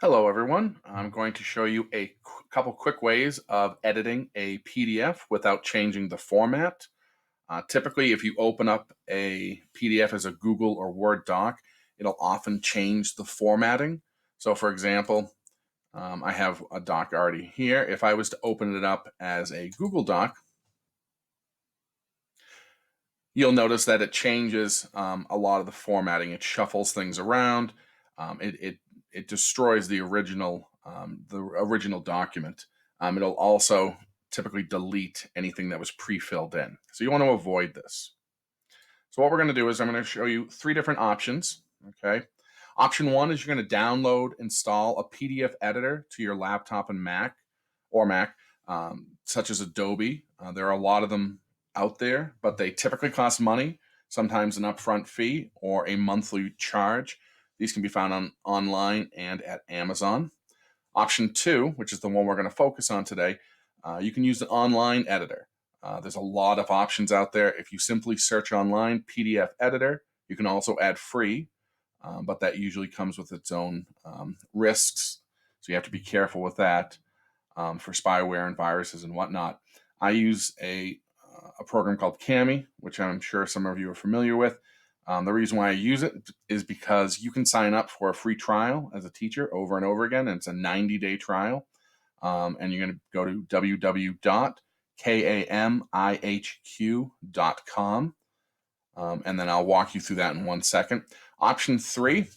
Hello, everyone. I'm going to show you a couple quick ways of editing a PDF without changing the format. Typically, if you open up a PDF as a Google or Word doc, it'll often change the formatting. So, for example, I have a doc already here. If I was to open it up as a Google Doc, you'll notice that it changes a lot of the formatting. It shuffles things around. It destroys the original document. It'll also typically delete anything that was pre-filled in. So you want to avoid this. So what we're going to do is I'm going to show you three different options. Okay. Option one is you're going to download, install a PDF editor to your laptop and Mac, such as Adobe. There are a lot of them out there, but they typically cost money, sometimes an upfront fee or a monthly charge. These can be found online and at Amazon. Option two, which is the one we're going to focus on today, you can use an online editor. There's a lot of options out there. If you simply search online PDF editor, you can also add free, but that usually comes with its own risks. So you have to be careful with that for spyware and viruses and whatnot. I use a program called Cami, which I'm sure some of you are familiar with. The reason why I use it is because you can sign up for a free trial as a teacher over and over again, and it's a 90-day trial. And you're going to go to www.kamihq.com, and then I'll walk you through that in 1 second. Option three,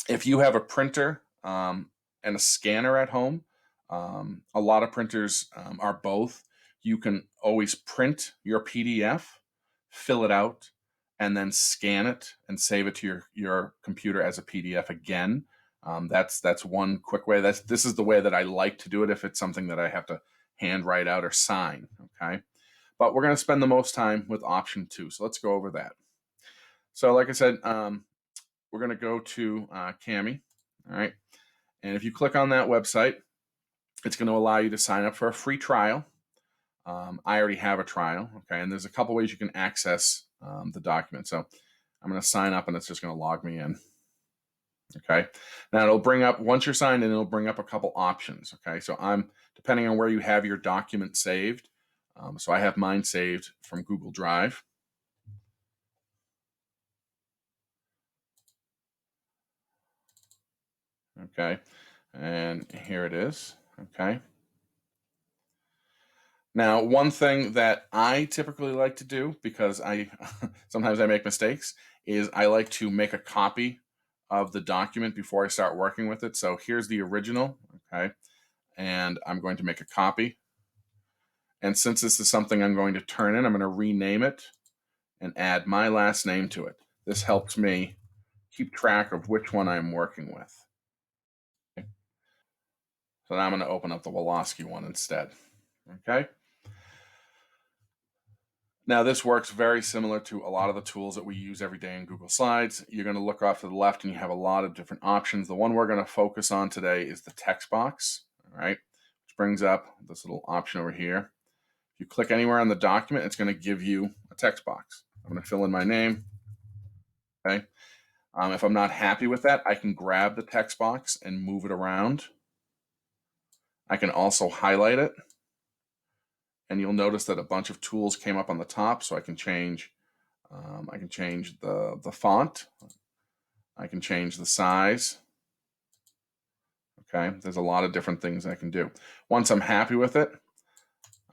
if you have a printer and a scanner at home, a lot of printers are both. You can always print your PDF, fill it out, and then scan it and save it to your computer as a PDF again. That's one quick way. This is the way that I like to do it if it's something that I have to hand write out or sign. Okay, but we're going to spend the most time with option two. So let's go over that. So like I said, we're going to go to Cami. All right, and if you click on that website, it's going to allow you to sign up for a free trial. I already have a trial, okay, and there's a couple ways you can access the document. So I'm going to sign up, and it's just going to log me in. Okay, now it'll bring up, once you're signed in, it'll bring up a couple options. Okay, so depending on where you have your document saved. So I have mine saved from Google Drive. Okay, and here it is. Okay. Now, one thing that I typically like to do, because sometimes I make mistakes, is I like to make a copy of the document before I start working with it. So here's the original, okay, and I'm going to make a copy. And since this is something I'm going to turn in, I'm going to rename it and add my last name to it. This helps me keep track of which one I'm working with. Okay. So now I'm going to open up the Woloski one instead. Okay. Now this works very similar to a lot of the tools that we use every day in Google Slides. You're going to look off to the left and you have a lot of different options. The one we're going to focus on today is the text box, all right, which brings up this little option over here. If you click anywhere on the document, it's going to give you a text box. I'm going to fill in my name, okay. If I'm not happy with that, I can grab the text box and move it around. I can also highlight it. And you'll notice that a bunch of tools came up on the top, so I can change the font. I can change the size. Okay, there's a lot of different things I can do. Once I'm happy with it,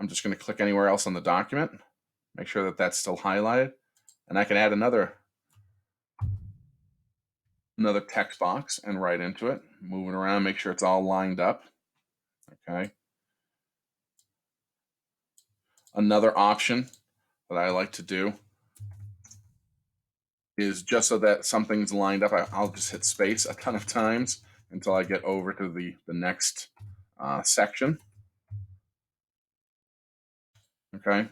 I'm just going to click anywhere else on the document, make sure that that's still highlighted, and I can add another text box and write into it, move it around, make sure it's all lined up. Okay. Another option that I like to do is, just so that something's lined up, I'll just hit space a ton of times until I get over to the next section. Okay.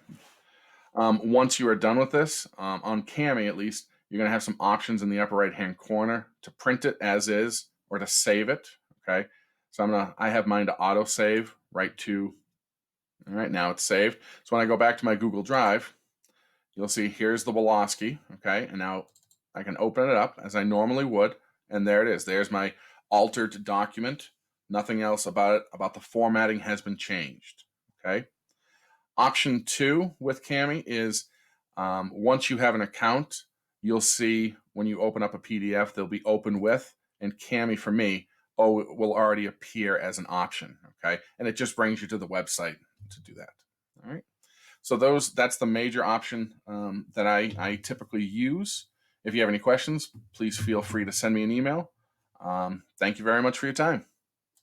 Once you are done with this, on Cami at least, you're going to have some options in the upper right-hand corner to print it as is or to save it. Okay. So I have mine to auto save right to, all right, now it's saved. So when I go back to my Google Drive, you'll see here's the Woloski. Okay. And now I can open it up as I normally would. And there it is. There's my altered document. Nothing else about it, about the formatting has been changed. Okay. Option 2 with Cami is once you have an account, you'll see when you open up a PDF, they'll be open with, and Cami for me, it will already appear as an option. Okay. And it just brings you to the website to do that. All right. So that's the major option that I typically use. If you have any questions, please feel free to send me an email. Thank you very much for your time.